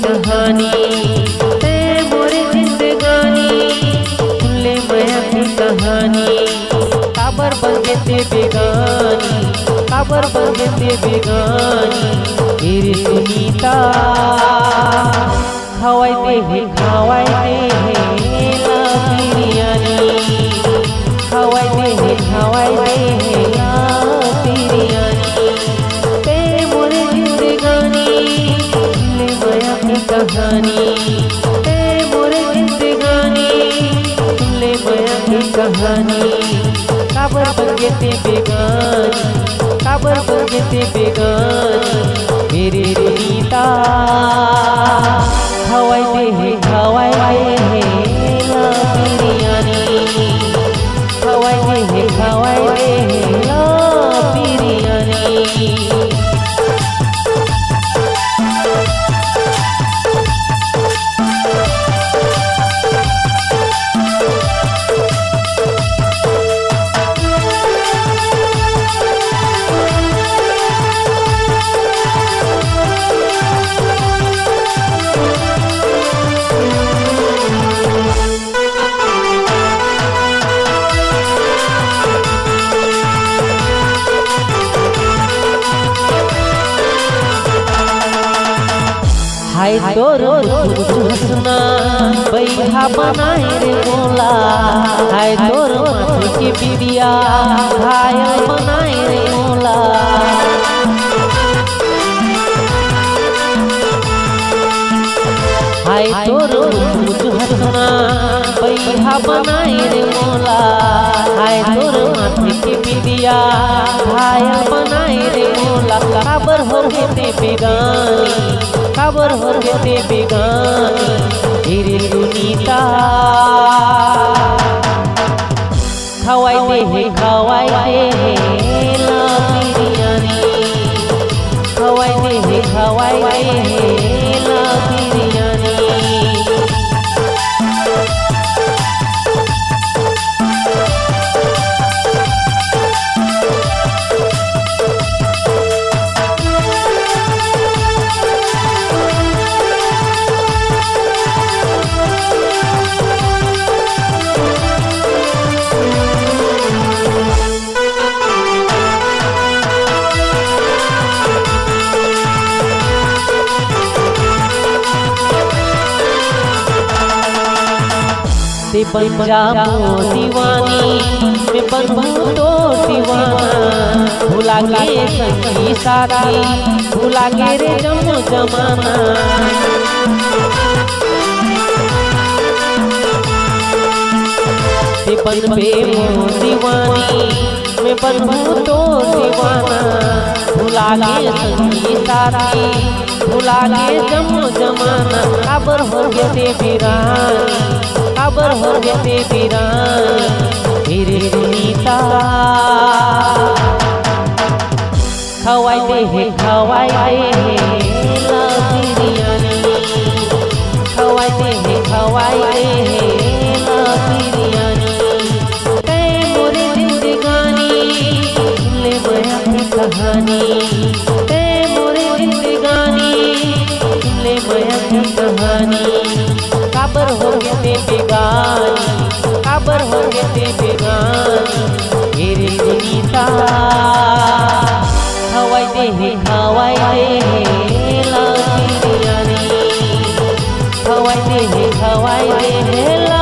कहानी ते मोरे जिंदगानी सुनले माया की कहानी काबर बगे ते बेगानी काबर बगे ते बेगानी तेरी सुनीता खवाई दे ला बिरयानी खवाई दे ला बिरयानी ते मोरे जिंदगानी ले माया की कहानी ते मोरे जिंदगानी ले माया की कहानी काबर बगे ते बेगानी काबर बगे ते बेगानी मेरी सुनीता खवाई दे ला बिरयानी खवाई दे ला बिरयानी। हाय तोर हसना बैहा बनाए रे मोला हाय तोर माथे की बिबिया घायल बनाए रे मोला हाय तोर हसना बैहा बनाए रे मोला हाय तोर माथे की बिबिया घायल बनाए रे मोला काबर हो ते बेगानी काबर हो ते बेगानी तेरी सुनीता खवाई दे ला बिरयानी खवाई दे ला बिरयानी। ते बन जा दीवानी मैं बनूं तो दीवाना भुला के संगी साथी भुला के रे जमाना ते बन पे दीवानी मैं बनूं तो दीवाना भुला के संगी साथी भुला के जमाना काबर हो ते वीरानी काबर हो ते वीरानी तेरी सुनीता खवाई दे ला बिरयानी खवाई दे ला बिरयानी ते मोरे जिंदगानी ले माया की कहानी ते मोरे जिंदगानी ले माया की कहानी काबर हो ते बेगानी काबर हो ते बेगानी मेरी सुनीता खवाई दे ला बिरयानी खवाई दे ला